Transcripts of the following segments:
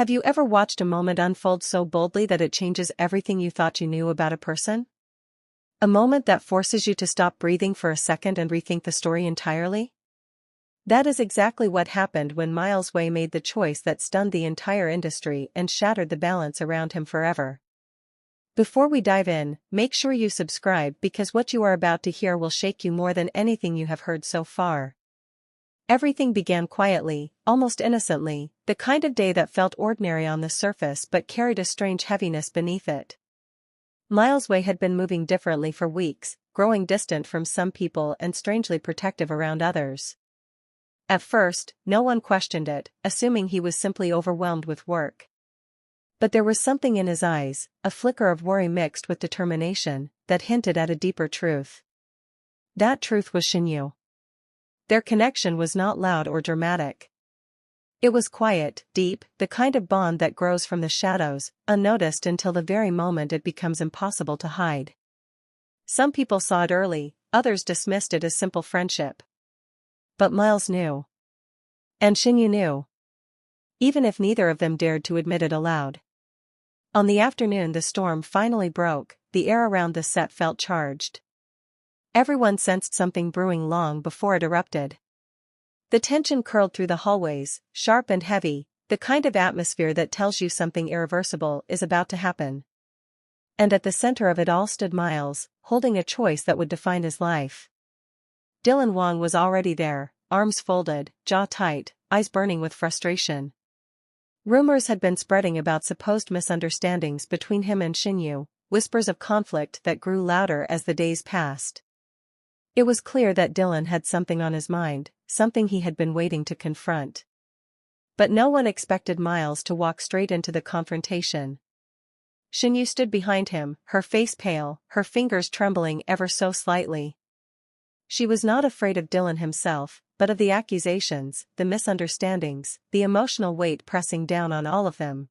Have you ever watched a moment unfold so boldly that it changes everything you thought you knew about a person? A moment that forces you to stop breathing for a second and rethink the story entirely? That is exactly what happened when Miles Wei made the choice that stunned the entire industry and shattered the balance around him forever. Before we dive in, make sure you subscribe because what you are about to hear will shake you more than anything you have heard so far. Everything began quietly, almost innocently, the kind of day that felt ordinary on the surface but carried a strange heaviness beneath it. Miles Wei had been moving differently for weeks, growing distant from some people and strangely protective around others. At first, no one questioned it, assuming he was simply overwhelmed with work. But there was something in his eyes, a flicker of worry mixed with determination, that hinted at a deeper truth. That truth was Shinyu. Their connection was not loud or dramatic. It was quiet, deep, the kind of bond that grows from the shadows, unnoticed until the very moment it becomes impossible to hide. Some people saw it early, others dismissed it as simple friendship. But Miles knew. And Shinyu knew. Even if neither of them dared to admit it aloud. On the afternoon the storm finally broke, the air around the set felt charged. Everyone sensed something brewing long before it erupted. The tension curled through the hallways, sharp and heavy, the kind of atmosphere that tells you something irreversible is about to happen. And at the center of it all stood Miles, holding a choice that would define his life. Dylan Wong was already there, arms folded, jaw tight, eyes burning with frustration. Rumors had been spreading about supposed misunderstandings between him and Shinyu, whispers of conflict that grew louder as the days passed. It was clear that Dylan had something on his mind, something he had been waiting to confront. But no one expected Miles to walk straight into the confrontation. Shinyu stood behind him, her face pale, her fingers trembling ever so slightly. She was not afraid of Dylan himself, but of the accusations, the misunderstandings, the emotional weight pressing down on all of them.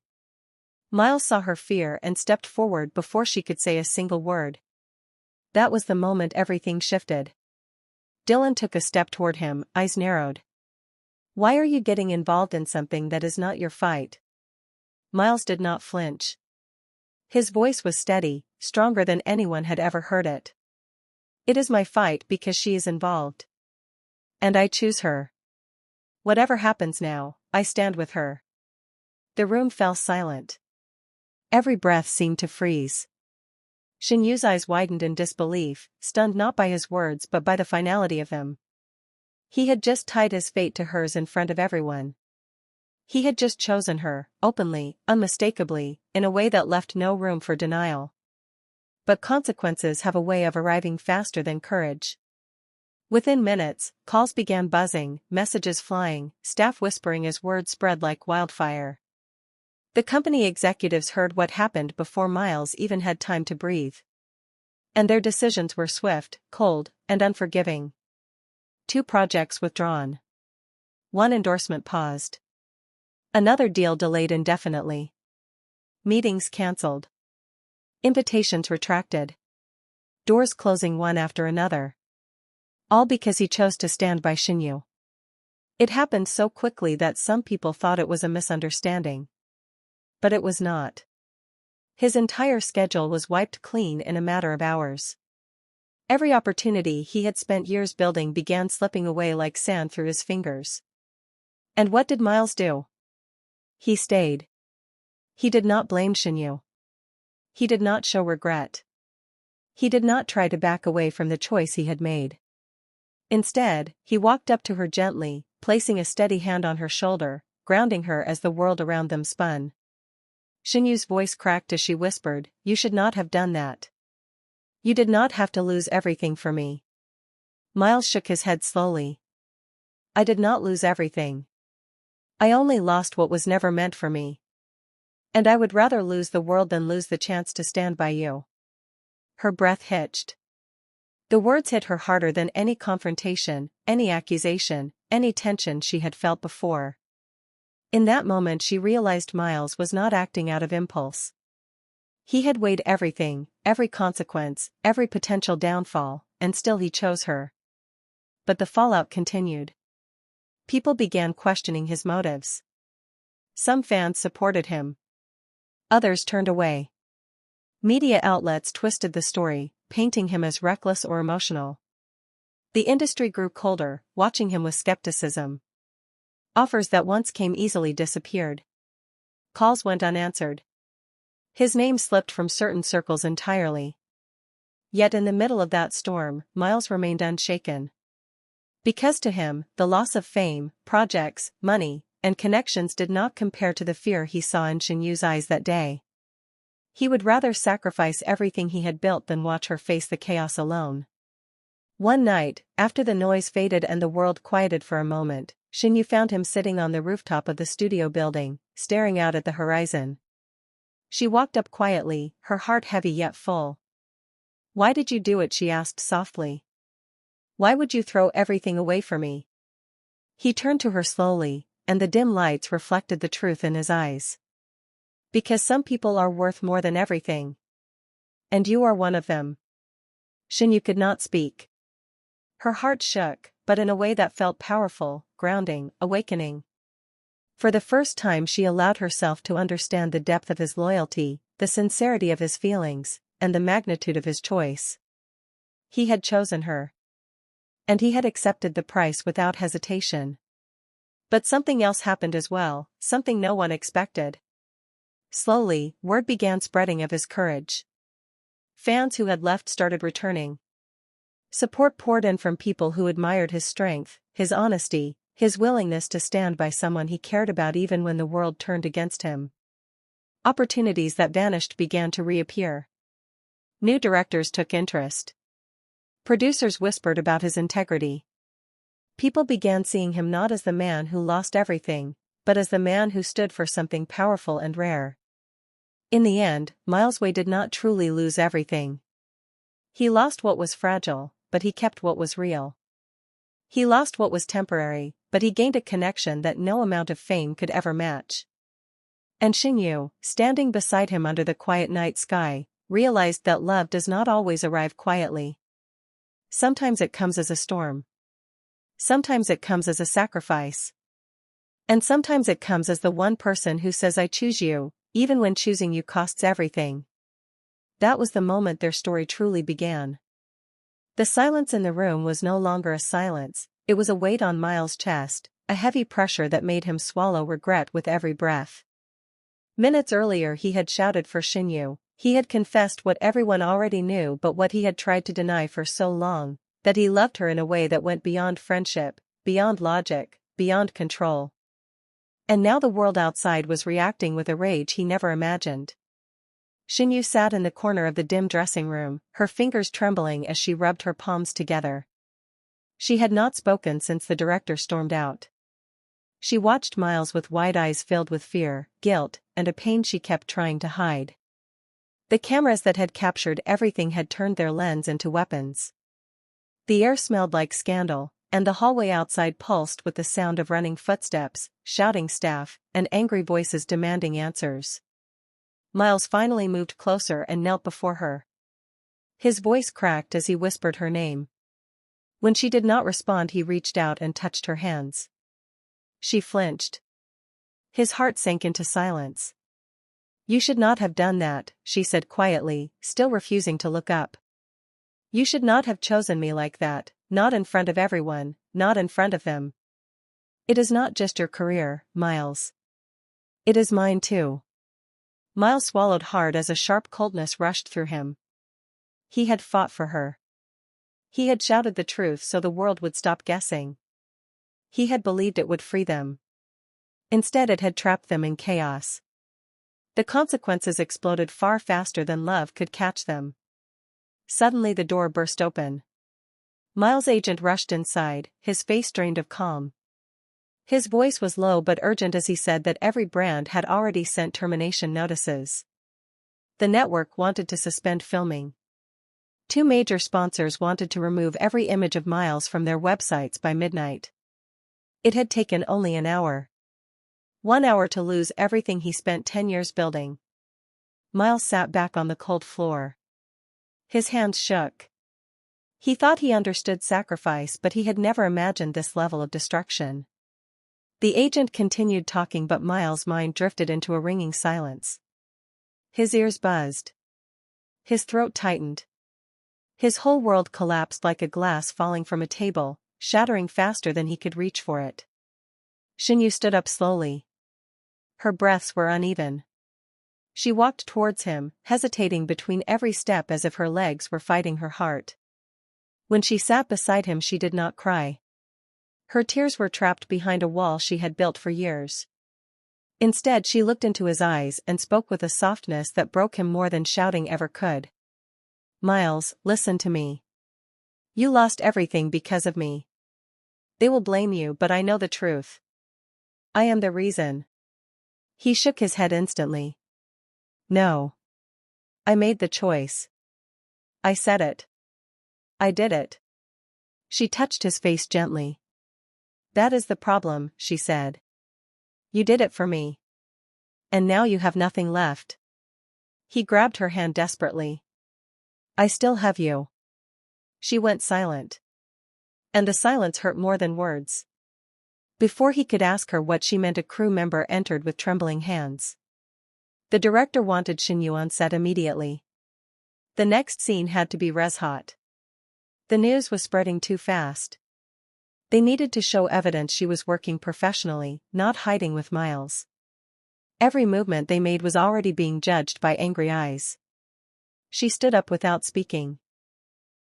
Miles saw her fear and stepped forward before she could say a single word. That was the moment everything shifted. Dylan took a step toward him, eyes narrowed. "Why are you getting involved in something that is not your fight?" Miles did not flinch. His voice was steady, stronger than anyone had ever heard it. "It is my fight because she is involved. And I choose her. Whatever happens now, I stand with her." The room fell silent. Every breath seemed to freeze. Shinyu's eyes widened in disbelief, stunned not by his words but by the finality of them. He had just tied his fate to hers in front of everyone. He had just chosen her, openly, unmistakably, in a way that left no room for denial. But consequences have a way of arriving faster than courage. Within minutes, calls began buzzing, messages flying, staff whispering as words spread like wildfire. The company executives heard what happened before Miles even had time to breathe. And their decisions were swift, cold, and unforgiving. 2 projects withdrawn. 1 endorsement paused. Another deal delayed indefinitely. Meetings cancelled. Invitations retracted. Doors closing one after another. All because he chose to stand by Shinyu. It happened so quickly that some people thought it was a misunderstanding. But it was not. His entire schedule was wiped clean in a matter of hours. Every opportunity he had spent years building began slipping away like sand through his fingers. And what did Miles do? He stayed. He did not blame Shinyu. He did not show regret. He did not try to back away from the choice he had made. Instead, he walked up to her gently, placing a steady hand on her shoulder, grounding her as the world around them spun. Shinyu's voice cracked as she whispered, "You should not have done that. You did not have to lose everything for me." Miles shook his head slowly. "I did not lose everything. I only lost what was never meant for me. And I would rather lose the world than lose the chance to stand by you." Her breath hitched. The words hit her harder than any confrontation, any accusation, any tension she had felt before. In that moment she realized Miles was not acting out of impulse. He had weighed everything, every consequence, every potential downfall, and still he chose her. But the fallout continued. People began questioning his motives. Some fans supported him. Others turned away. Media outlets twisted the story, painting him as reckless or emotional. The industry grew colder, watching him with skepticism. Offers that once came easily disappeared. Calls went unanswered. His name slipped from certain circles entirely. Yet in the middle of that storm, Miles remained unshaken. Because to him, the loss of fame, projects, money, and connections did not compare to the fear he saw in Shen Yue's eyes that day. He would rather sacrifice everything he had built than watch her face the chaos alone. One night, after the noise faded and the world quieted for a moment, Shen Yue found him sitting on the rooftop of the studio building, staring out at the horizon. She walked up quietly, her heart heavy yet full. "Why did you do it?" she asked softly. "Why would you throw everything away for me?" He turned to her slowly, and the dim lights reflected the truth in his eyes. "Because some people are worth more than everything. And you are one of them." Shen Yue could not speak. Her heart shook, but in a way that felt powerful, grounding, awakening. For the first time she allowed herself to understand the depth of his loyalty, the sincerity of his feelings, and the magnitude of his choice. He had chosen her. And he had accepted the price without hesitation. But something else happened as well, something no one expected. Slowly, word began spreading of his courage. Fans who had left started returning. Support poured in from people who admired his strength, his honesty, his willingness to stand by someone he cared about even when the world turned against him. Opportunities that vanished began to reappear. New directors took interest. Producers whispered about his integrity. People began seeing him not as the man who lost everything, but as the man who stood for something powerful and rare. In the end, Miles Wei did not truly lose everything. He lost what was fragile, but he kept what was real. He lost what was temporary, but he gained a connection that no amount of fame could ever match. And Shen Yue, standing beside him under the quiet night sky, realized that love does not always arrive quietly. Sometimes it comes as a storm. Sometimes it comes as a sacrifice. And sometimes it comes as the one person who says, "I choose you," even when choosing you costs everything. That was the moment their story truly began. The silence in the room was no longer a silence, it was a weight on Miles' chest, a heavy pressure that made him swallow regret with every breath. Minutes earlier he had shouted for Shen Yue, he had confessed what everyone already knew but what he had tried to deny for so long, that he loved her in a way that went beyond friendship, beyond logic, beyond control. And now the world outside was reacting with a rage he never imagined. Shen Yue sat in the corner of the dim dressing room, her fingers trembling as she rubbed her palms together. She had not spoken since the director stormed out. She watched Miles with wide eyes filled with fear, guilt, and a pain she kept trying to hide. The cameras that had captured everything had turned their lens into weapons. The air smelled like scandal, and the hallway outside pulsed with the sound of running footsteps, shouting staff, and angry voices demanding answers. Miles finally moved closer and knelt before her. His voice cracked as he whispered her name. When she did not respond, he reached out and touched her hands. She flinched. His heart sank into silence. "You should not have done that," she said quietly, still refusing to look up. "You should not have chosen me like that, not in front of everyone, not in front of them. It is not just your career, Miles. It is mine too." Miles swallowed hard as a sharp coldness rushed through him. He had fought for her. He had shouted the truth so the world would stop guessing. He had believed it would free them. Instead it had trapped them in chaos. The consequences exploded far faster than love could catch them. Suddenly the door burst open. Miles' agent rushed inside, his face drained of calm. His voice was low but urgent as he said that every brand had already sent termination notices. The network wanted to suspend filming. 2 major sponsors wanted to remove every image of Miles from their websites by midnight. It had taken only an hour. 1 hour to lose everything he spent 10 years building. Miles sat back on the cold floor. His hands shook. He thought he understood sacrifice, but he had never imagined this level of destruction. The agent continued talking, but Miles' mind drifted into a ringing silence. His ears buzzed. His throat tightened. His whole world collapsed like a glass falling from a table, shattering faster than he could reach for it. Shinyu stood up slowly. Her breaths were uneven. She walked towards him, hesitating between every step as if her legs were fighting her heart. When she sat beside him, she did not cry. Her tears were trapped behind a wall she had built for years. Instead, she looked into his eyes and spoke with a softness that broke him more than shouting ever could. Miles, listen to me. You lost everything because of me. They will blame you, but I know the truth. I am the reason. He shook his head instantly. No. I made the choice. I said it. I did it. She touched his face gently. That is the problem, she said. You did it for me. And now you have nothing left. He grabbed her hand desperately. I still have you. She went silent. And the silence hurt more than words. Before he could ask her what she meant, a crew member entered with trembling hands. The director wanted Shen Yue on set immediately. The next scene had to be res hot. The news was spreading too fast. They needed to show evidence she was working professionally, not hiding with Miles. Every movement they made was already being judged by angry eyes. She stood up without speaking.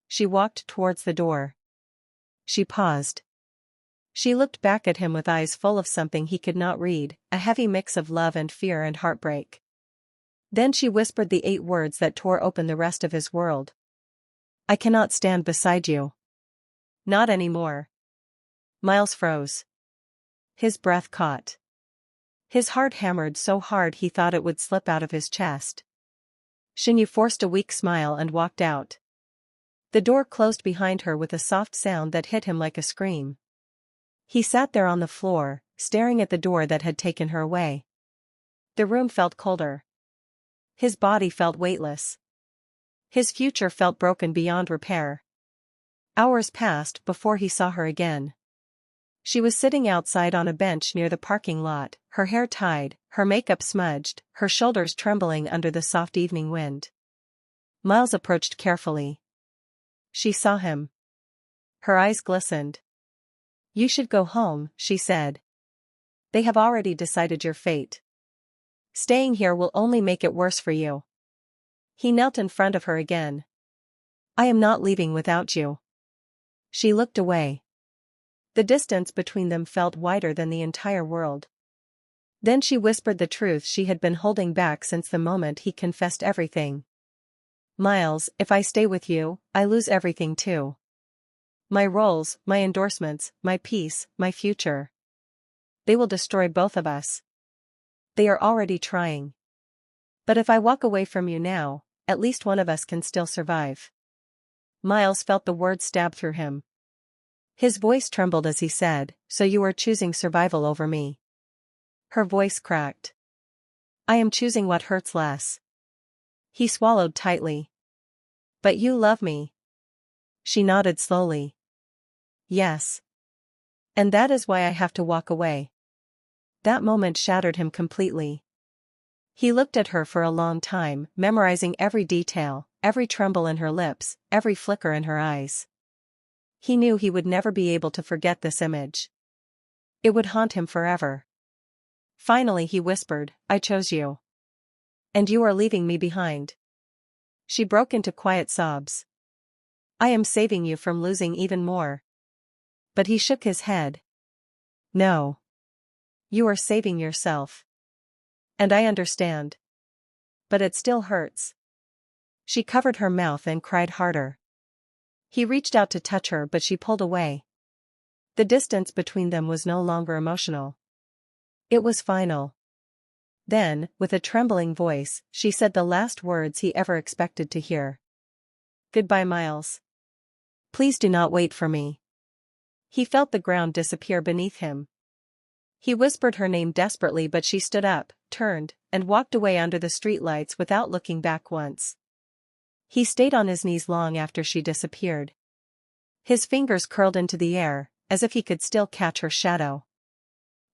She walked towards the door. She paused. She looked back at him with eyes full of something he could not read, a heavy mix of love and fear and heartbreak. Then she whispered the 8 words that tore open the rest of his world. I cannot stand beside you. Not anymore. Miles froze. His breath caught. His heart hammered so hard he thought it would slip out of his chest. Shinyu forced a weak smile and walked out. The door closed behind her with a soft sound that hit him like a scream. He sat there on the floor, staring at the door that had taken her away. The room felt colder. His body felt weightless. His future felt broken beyond repair. Hours passed before he saw her again. She was sitting outside on a bench near the parking lot, her hair tied, her makeup smudged, her shoulders trembling under the soft evening wind. Miles approached carefully. She saw him. Her eyes glistened. You should go home, she said. They have already decided your fate. Staying here will only make it worse for you. He knelt in front of her again. I am not leaving without you. She looked away. The distance between them felt wider than the entire world. Then she whispered the truth she had been holding back since the moment he confessed everything. Miles, if I stay with you, I lose everything too. My roles, my endorsements, my peace, my future. They will destroy both of us. They are already trying. But if I walk away from you now, at least one of us can still survive. Miles felt the words stab through him. His voice trembled as he said, so you are choosing survival over me. Her voice cracked. I am choosing what hurts less. He swallowed tightly. But you love me. She nodded slowly. Yes. And that is why I have to walk away. That moment shattered him completely. He looked at her for a long time, memorizing every detail, every tremble in her lips, every flicker in her eyes. He knew he would never be able to forget this image. It would haunt him forever. Finally he whispered, I chose you. And you are leaving me behind. She broke into quiet sobs. I am saving you from losing even more. But he shook his head. No. You are saving yourself. And I understand. But it still hurts. She covered her mouth and cried harder. He reached out to touch her, but she pulled away. The distance between them was no longer emotional. It was final. Then, with a trembling voice, she said the last words he ever expected to hear. Goodbye, Miles. Please do not wait for me. He felt the ground disappear beneath him. He whispered her name desperately, but she stood up, turned, and walked away under the streetlights without looking back once. He stayed on his knees long after she disappeared. His fingers curled into the air, as if he could still catch her shadow.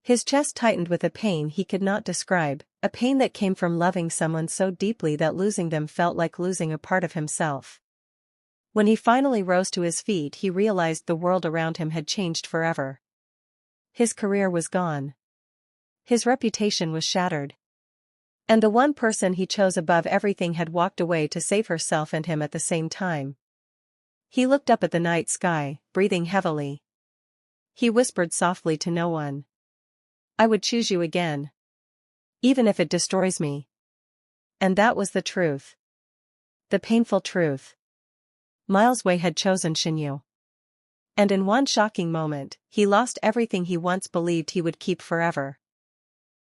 His chest tightened with a pain he could not describe, a pain that came from loving someone so deeply that losing them felt like losing a part of himself. When he finally rose to his feet, he realized the world around him had changed forever. His career was gone. His reputation was shattered. And the one person he chose above everything had walked away to save herself and him at the same time. He looked up at the night sky, breathing heavily. He whispered softly to no one. "I would choose you again. Even if it destroys me." And that was the truth. The painful truth. Miles Wei had chosen Shinyu. And in one shocking moment, he lost everything he once believed he would keep forever.